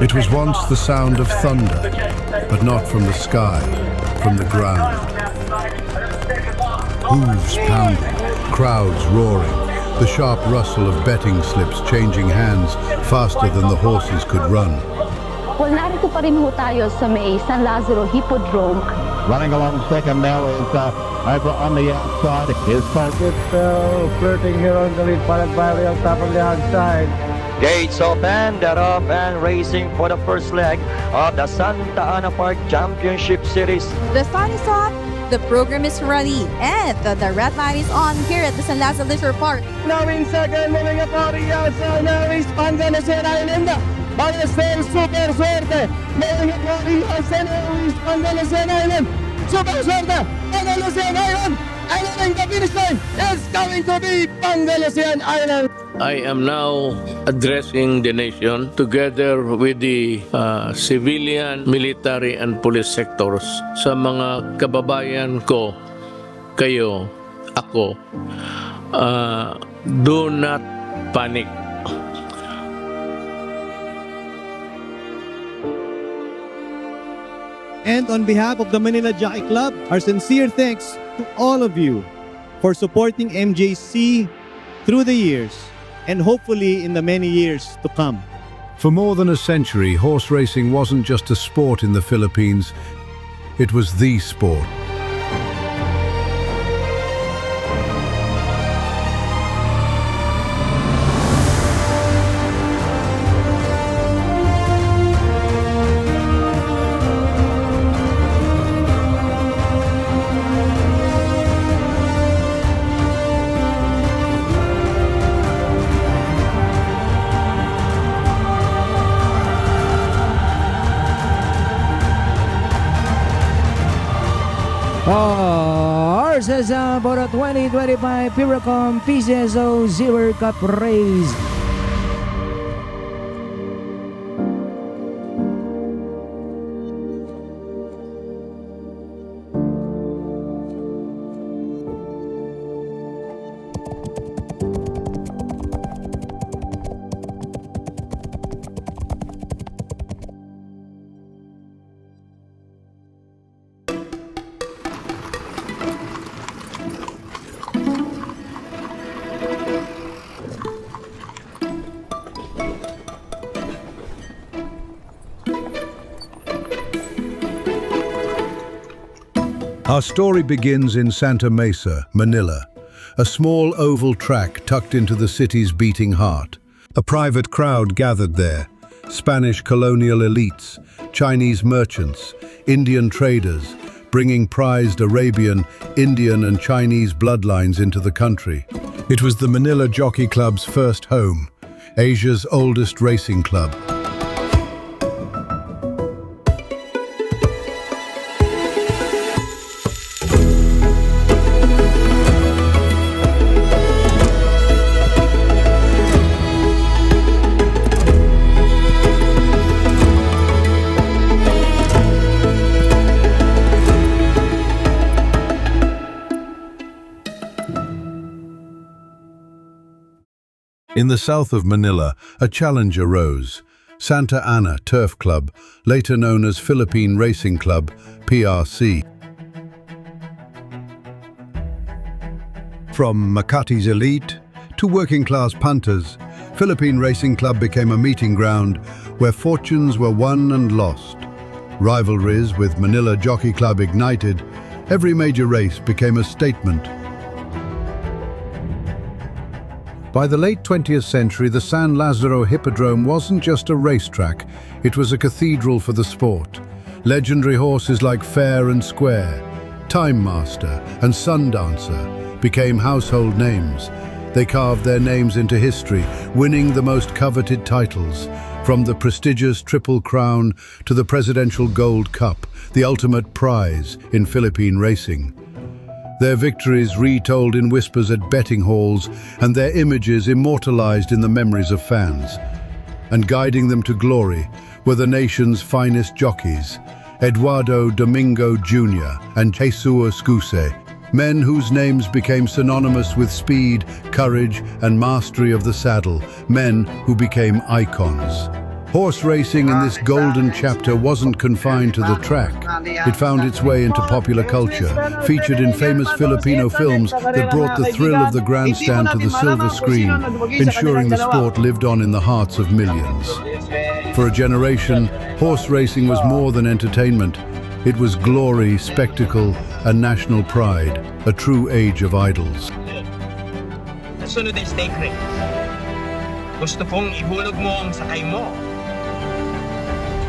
It was once the sound of thunder, but not from the sky, from the ground. Hooves pounding, crowds roaring, the sharp rustle of betting slips changing hands faster than the horses could run. Well, narito pa rin ho tayo sa may San Lazaro Hippodrome. Running along second now is over on the outside. His focus flirting here on the lead. Paragbari on top of the outside. Gates open, they're off and racing for the first leg of the Santa Ana Park Championship Series. The sun is up, the program is ready, and the red light is on here at the San Lazaro Leisure Park. Now in second, moving up on the outside, now is Pangalasen Island. Pangalasen, super suerte. Moving up on the outside, now is Pangalasen Island. Super suerte, Pangalasen Island. And I the finish line is going to be Pangalasen Island. I am now addressing the nation together with the civilian, military, and police sectors. Sa mga kababayan ko, kayo, ako, do not panic. And on behalf of the Manila Jockey Club, our sincere thanks to all of you for supporting MJC through the years and hopefully in the many years to come. For more than a century, horse racing wasn't just a sport in the Philippines, it was the sport. Horses for the 2025 Philracom PCSO Silver Cup race. Our story begins in Santa Mesa, Manila, a small oval track tucked into the city's beating heart. A private crowd gathered there, Spanish colonial elites, Chinese merchants, Indian traders, bringing prized Arabian, Indian and Chinese bloodlines into the country. It was the Manila Jockey Club's first home, Asia's oldest racing club. In the south of Manila, a challenge arose. Santa Ana Turf Club, later known as Philippine Racing Club, PRC. From Makati's elite to working-class punters, Philippine Racing Club became a meeting ground where fortunes were won and lost. Rivalries with Manila Jockey Club ignited. Every major race became a statement. By the late 20th century, the San Lazaro Hippodrome wasn't just a racetrack, it was a cathedral for the sport. Legendary horses like Fair and Square, Time Master and Sundancer became household names. They carved their names into history, winning the most coveted titles, from the prestigious Triple Crown to the Presidential Gold Cup, the ultimate prize in Philippine racing. Their victories retold in whispers at betting halls and their images immortalized in the memories of fans. And guiding them to glory were the nation's finest jockeys, Eduardo Domingo Jr. and Jesus Guse. Men whose names became synonymous with speed, courage, and mastery of the saddle. Men who became icons. Horse racing in this golden chapter wasn't confined to the track. It found its way into popular culture, featured in famous Filipino films that brought the thrill of the grandstand to the silver screen, ensuring the sport lived on in the hearts of millions. For a generation, horse racing was more than entertainment. It was glory, spectacle, and national pride, a true age of idols. Nasunod ang stake rate. Gusto kong ihulog mo ang sakay mo.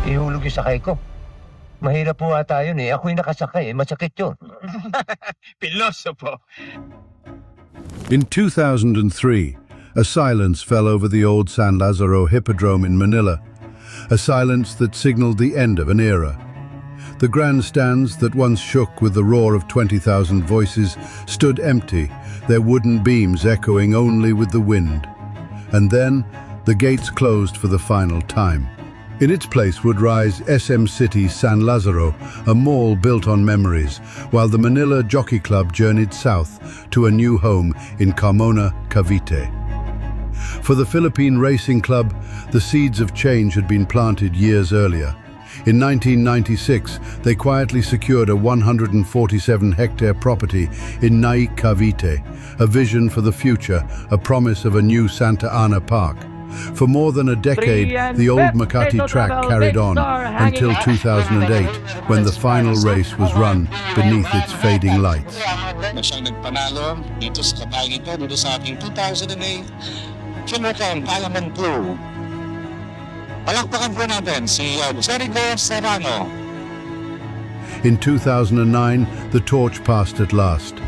Ihulog yung sakay ko. Mahirap po ata yun eh. Ako'y nakasakay eh. Masakit yun. Pilosopo. In 2003, a silence fell over the old San Lazaro Hippodrome in Manila, a silence that signaled the end of an era. The grandstands that once shook with the roar of 20,000 voices stood empty, their wooden beams echoing only with the wind. And then, the gates closed for the final time. In its place would rise SM City's San Lazaro, a mall built on memories, while the Manila Jockey Club journeyed south to a new home in Carmona, Cavite. For the Philippine Racing Club, the seeds of change had been planted years earlier. In 1996, they quietly secured a 147-hectare property in Naic, Cavite, a vision for the future, a promise of a new Santa Ana Park. For more than a decade, the old Makati track carried on until 2008, when the final race was run beneath its fading lights. Siyang nagpanalo dito sa kapagitan dito sa ating 2008 Philracom Parliament Tour. Palakpakan po natin si Jericho Serrano. In 2009, the torch passed at last.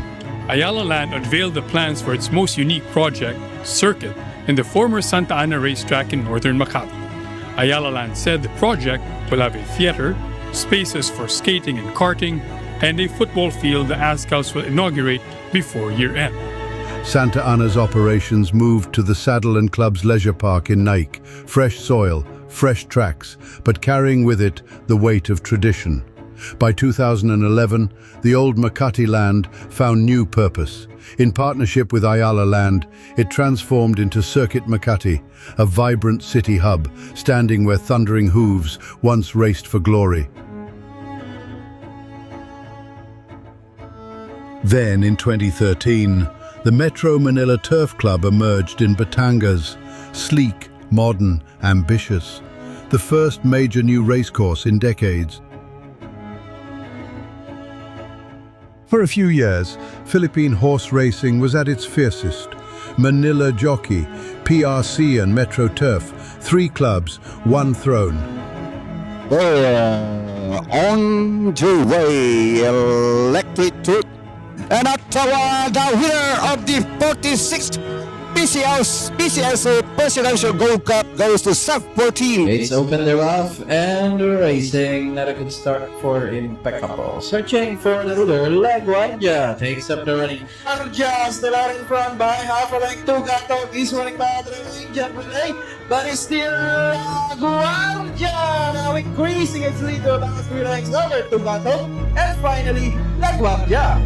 Ayala Land unveiled the plans for its most unique project, Circuit, in the former Santa Ana racetrack in northern Makati. Ayala Land said the project will have a theater, spaces for skating and karting, and a football field the Azcals will inaugurate before year-end. Santa Ana's operations moved to the Saddle and Club's leisure park in Naic, fresh soil, fresh tracks, but carrying with it the weight of tradition. By 2011, the old Makati land found new purpose. In partnership with Ayala Land, it transformed into Circuit Makati, a vibrant city hub, standing where thundering hooves once raced for glory. Then, in 2013, the Metro Manila Turf Club emerged in Batangas, sleek, modern, ambitious, the first major new racecourse in decades. For a few years, Philippine horse racing was at its fiercest. Manila Jockey, PRC and Metro Turf, 3 clubs, 1 throne. On the way, Electric Truth. And Ottawa, the winner of the 46th PCSO Presidential Goldcup goes to Sub 14. It's open thereof and racing. Not a good start for Impeccable. Searching for the ruler, Legwanja takes up the running. Arja still out in front by half a length. Gato is running by the running, but it's still Legwanja now increasing its lead to about 3 lengths over Gato. And finally, Legwanja.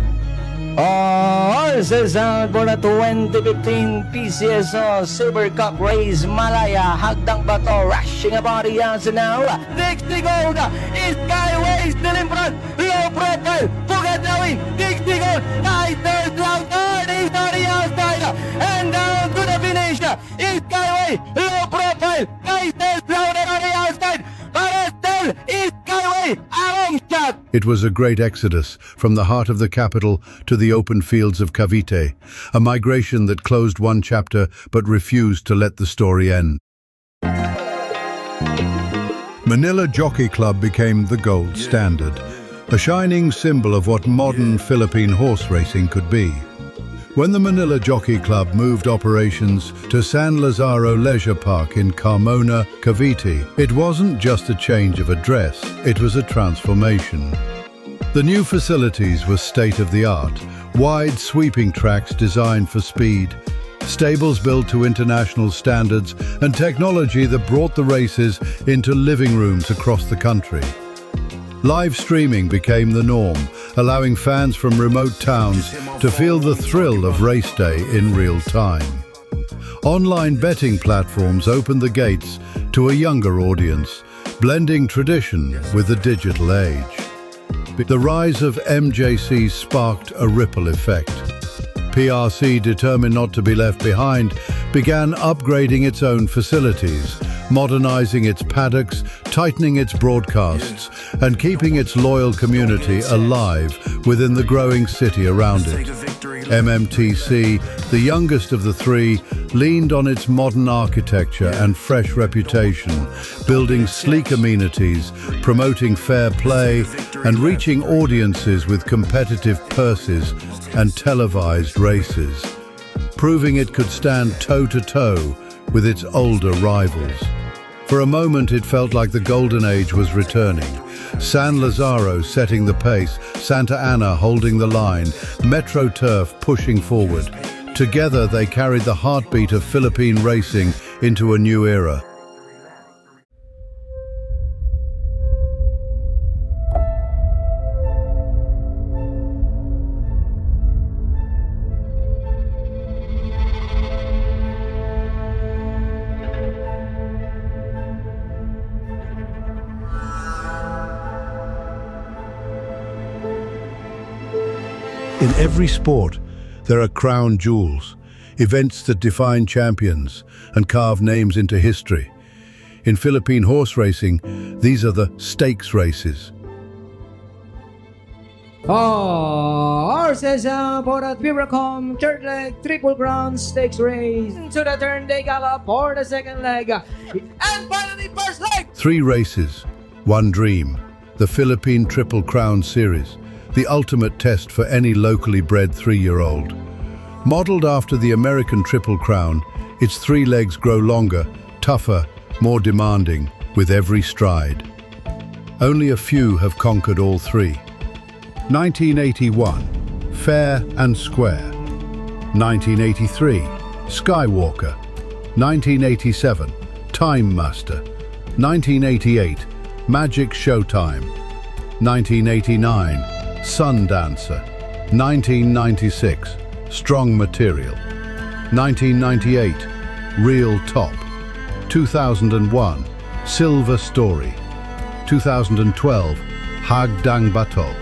Horses out for the 2015 PCSO Silver Cup race. Malaya, Hagdang Bato, rushing about the answer now. Dixie Gold is Skyway still in front. Low profile, Pugat now in. Dixie Gold, Thnder down third, is on the outside. And down to the finish is Skyway. Low profile, Thnder down on the outside. But still is Skyway, a long shot. It was a great exodus from the heart of the capital to the open fields of Cavite, a migration that closed one chapter but refused to let the story end. Manila Jockey Club became the gold standard, a shining symbol of what modern Philippine horse racing could be. When the Manila Jockey Club moved operations to San Lazaro Leisure Park in Carmona, Cavite, it wasn't just a change of address, it was a transformation. The new facilities were state-of-the-art, wide sweeping tracks designed for speed, stables built to international standards, and technology that brought the races into living rooms across the country. Live streaming became the norm, allowing fans from remote towns to feel the thrill of race day in real time. Online betting platforms opened the gates to a younger audience, blending tradition with the digital age. The rise of MJC sparked a ripple effect. PRC, determined not to be left behind, began upgrading its own facilities, modernizing its paddocks, tightening its broadcasts, and keeping its loyal community alive within the growing city around it. MMTC, the youngest of the three, leaned on its modern architecture and fresh reputation, building sleek amenities, promoting fair play, and reaching audiences with competitive purses and televised races, proving it could stand toe-to-toe with its older rivals. For a moment it felt like the golden age was returning. San Lazaro setting the pace, Santa Ana holding the line, Metro Turf pushing forward. Together they carried the heartbeat of Philippine racing into a new era. In every sport, there are crown jewels, events that define champions and carve names into history. In Philippine horse racing, these are the stakes races. Horses for the Philracom third leg triple crown stakes race. To the turn they gallop for the second leg. And finally first leg! 3 races, 1 dream, the Philippine Triple Crown Series, the ultimate test for any locally bred 3-year-old. Modeled after the American Triple Crown, its 3 legs grow longer, tougher, more demanding with every stride. Only a few have conquered all 3. 1981, Fair and Square. 1983, Skywalker. 1987, Time Master. 1988, Magic Showtime. 1989, Sun Dancer. 1996, Strong Material. 1998, Real Top. 2001, Silver Story. 2012, Hagdang Bato.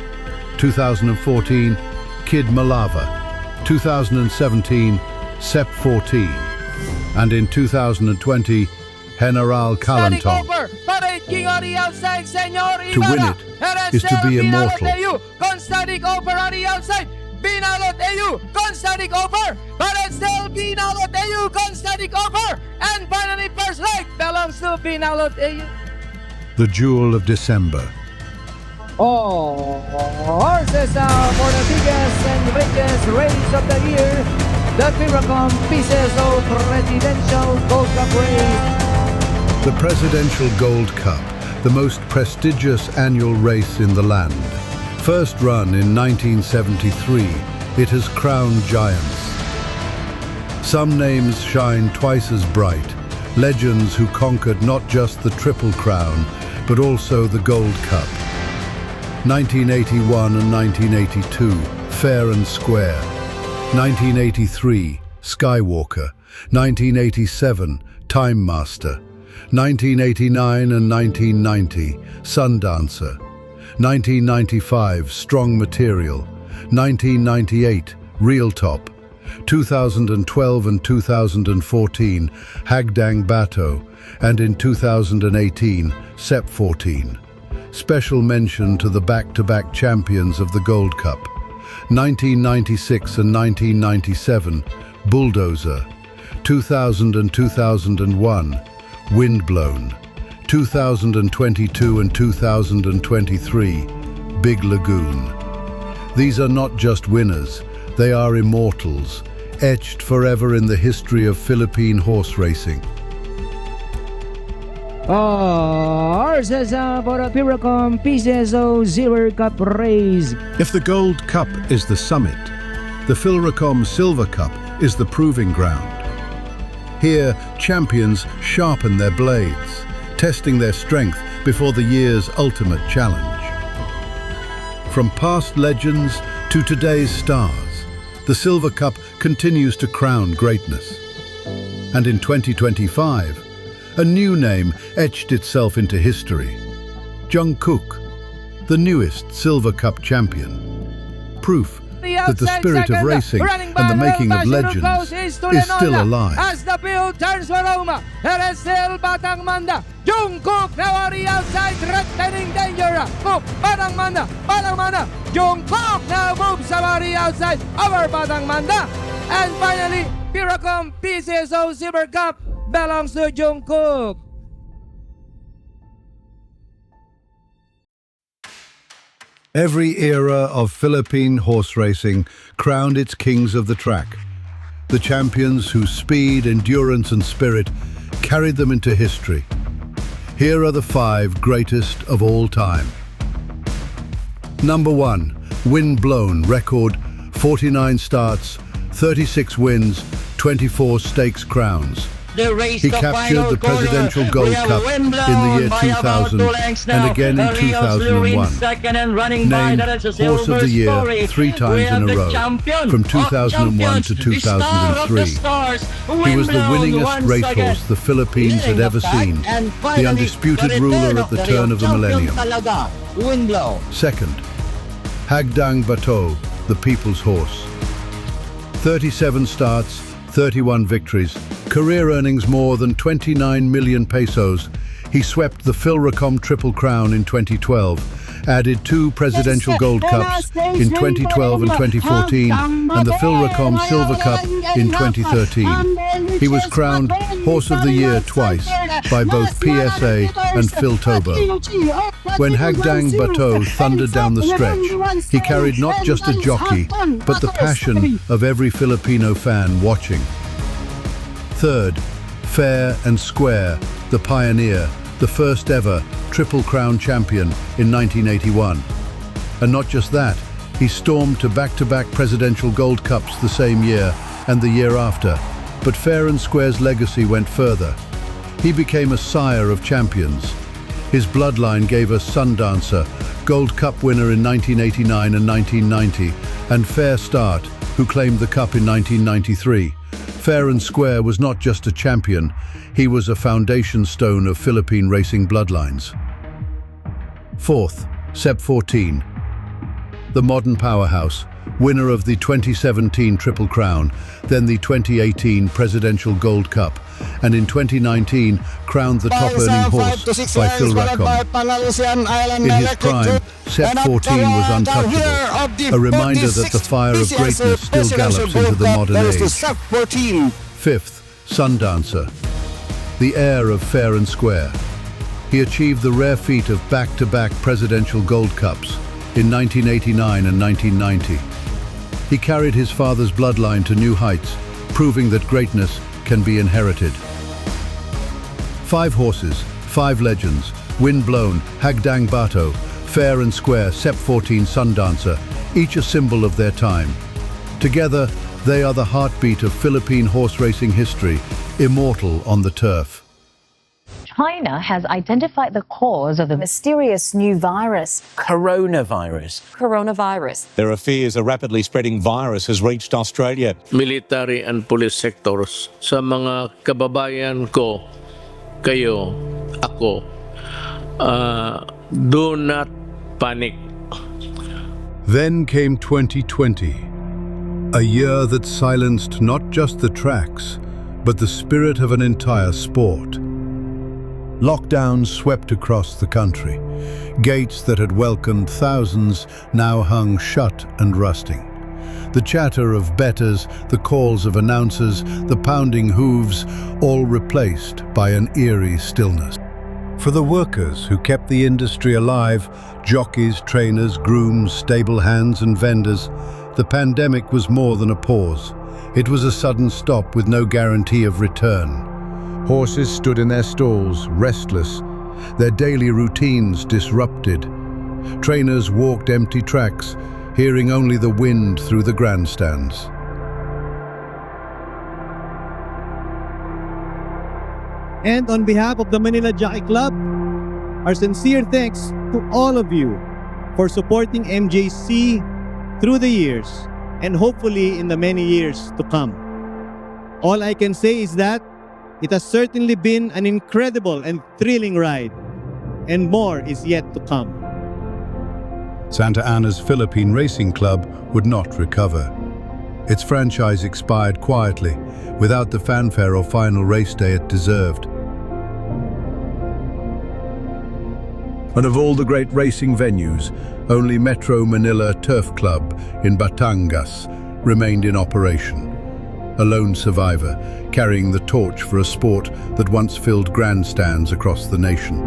2014, Kid Malava. 2017, Sep 14. And in 2020, General Kalanton. To win it is to be immortal. Constatic over on the outside. Binalot AU, Constatic over. But it's still Binalot AU, Constatic over. And finally first leg belongs to Binalot AU. The Jewel of December. Horses for the biggest and biggest race of the year. The Philracom Pieces of Presidential Goldcup race. The Presidential Gold Cup, the most prestigious annual race in the land. First run in 1973, it has crowned giants. Some names shine twice as bright, legends who conquered not just the Triple Crown, but also the Gold Cup. 1981 and 1982, Fair and Square. 1983, Skywalker. 1987, Time Master. 1989 and 1990, Sun Dancer. 1995, Strong Material. 1998, Real Top. 2012 and 2014, Hagdang Bato. And in 2018, Sep 14. Special mention to the back-to-back champions of the Gold Cup. 1996 and 1997, Bulldozer. 2000 and 2001, Windblown. 2022 and 2023, Big Lagoon. These are not just winners, they are immortals, etched forever in the history of Philippine horse racing. Horses for the Philracom Pieces of Silver Cup race. If the Gold Cup is the summit, the Philracom Silver Cup is the proving ground. Here, champions sharpen their blades, testing their strength before the year's ultimate challenge. From past legends to today's stars, the Silver Cup continues to crown greatness. And in 2025, a new name etched itself into history. Jungkook, the newest Silver Cup champion. Proof that the spirit of racing and the making of legends is still alive. As the field turns for Roma, there is still Batang Manda. Jungkook now on the outside, threatening danger. Move, Batang Manda, Batang Manda. Jungkook now moves on the outside over Batang Manda. And finally, Philracom PCSO Silver Cup belongs to Jungkook. Every era of Philippine horse racing crowned its kings of the track, the champions whose speed, endurance and spirit carried them into history. Here are the 5 greatest of all time. Number 1, wind-blown record, 49 starts, 36 wins, 24 stakes crowns. He captured the Presidential Gold Cup in the year 2000 and again in 2001. Named Horse of the Year 3 times in a row, from 2001 to 2003. He was the winningest racehorse the Philippines had ever seen, the undisputed ruler at the turn of the millennium. Second, Hagdang Bato, the people's horse. 37 starts, 31 victories, career earnings more than 29 million pesos. He swept the Philracom Triple Crown in 2012, added 2 Presidential Gold Cups in 2012 and 2014, and the Philracom Silver Cup in 2013. He was crowned Horse of the Year twice by both PSA and Phil Tobo. When Hagdang Bato thundered down the stretch, he carried not just a jockey, but the passion of every Filipino fan watching. Third, fair and square, the pioneer, the first ever Triple Crown champion in 1981. And not just that, he stormed to back-to-back Presidential Gold Cups the same year and the year after. But Fair and Square's legacy went further. He became a sire of champions. His bloodline gave us Sundancer, Gold Cup winner in 1989 and 1990, and Fair Start, who claimed the cup in 1993. Fair and Square was not just a champion, he was a foundation stone of Philippine racing bloodlines. Fourth, Sep 14. The modern powerhouse, winner of the 2017 Triple Crown, then the 2018 Presidential Gold Cup, and in 2019 crowned the top-earning horse by Philracom. In his prime, Sep 14 was untouchable, a reminder that the fire of greatness still gallops into the modern age. Fifth, Sundancer, the heir of Fair and Square. He achieved the rare feat of back-to-back Presidential Gold Cups in 1989 and 1990. He carried his father's bloodline to new heights, proving that greatness can be inherited. 5 horses, 5 legends, wind-blown, Hagdang Bato, Fair and Square, Sep 14, Sundancer, each a symbol of their time. Together, they are the heartbeat of Philippine horse racing history, immortal on the turf. China has identified the cause of the mysterious new virus. Coronavirus. There are fears a rapidly spreading virus has reached Australia. Military and police sectors, sa mga kababayan ko, kayo, ako, do not panic. Then came 2020, a year that silenced not just the tracks, but the spirit of an entire sport. Lockdowns swept across the country. Gates that had welcomed thousands now hung shut and rusting. The chatter of bettors, the calls of announcers, the pounding hooves, all replaced by an eerie stillness. For the workers who kept the industry alive, jockeys, trainers, grooms, stable hands and vendors, the pandemic was more than a pause. It was a sudden stop with no guarantee of return. Horses stood in their stalls, restless, their daily routines disrupted. Trainers walked empty tracks, hearing only the wind through the grandstands. And on behalf of the Manila Jockey Club, our sincere thanks to all of you for supporting MJC through the years and hopefully in the many years to come. All I can say is that it has certainly been an incredible and thrilling ride, and more is yet to come. Santa Ana's Philippine Racing Club would not recover. Its franchise expired quietly, without the fanfare or final race day it deserved. And of all the great racing venues, only Metro Manila Turf Club in Batangas remained in operation. A lone survivor, carrying the torch for a sport that once filled grandstands across the nation.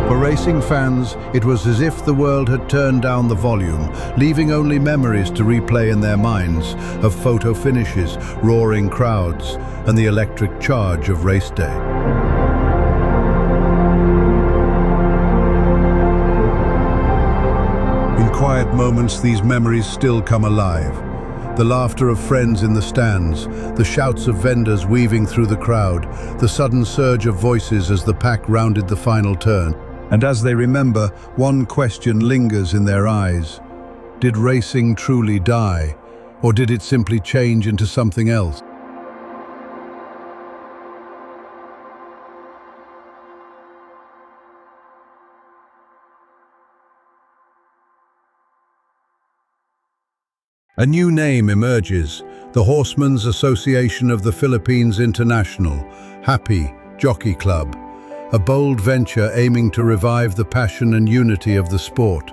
For racing fans, it was as if the world had turned down the volume, leaving only memories to replay in their minds of photo finishes, roaring crowds, and the electric charge of race day. In quiet moments, these memories still come alive. The laughter of friends in the stands, the shouts of vendors weaving through the crowd, the sudden surge of voices as the pack rounded the final turn. And as they remember, one question lingers in their eyes. Did racing truly die, or did it simply change into something else? A new name emerges, the Horsemen's Association of the Philippines International, Happy Jockey Club, a bold venture aiming to revive the passion and unity of the sport.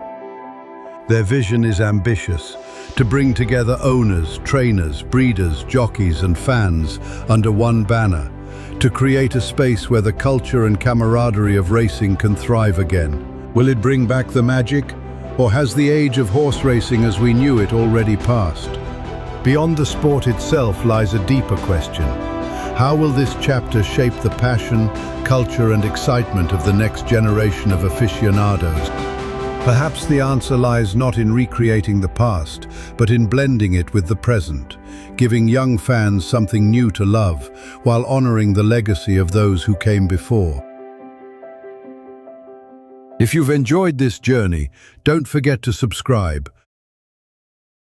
Their vision is ambitious, to bring together owners, trainers, breeders, jockeys and fans under one banner, to create a space where the culture and camaraderie of racing can thrive again. Will it bring back the magic? Or has the age of horse racing as we knew it already passed? Beyond the sport itself lies a deeper question. How will this chapter shape the passion, culture and excitement of the next generation of aficionados? Perhaps the answer lies not in recreating the past, but in blending it with the present, giving young fans something new to love, while honoring the legacy of those who came before. If you've enjoyed this journey, don't forget to subscribe,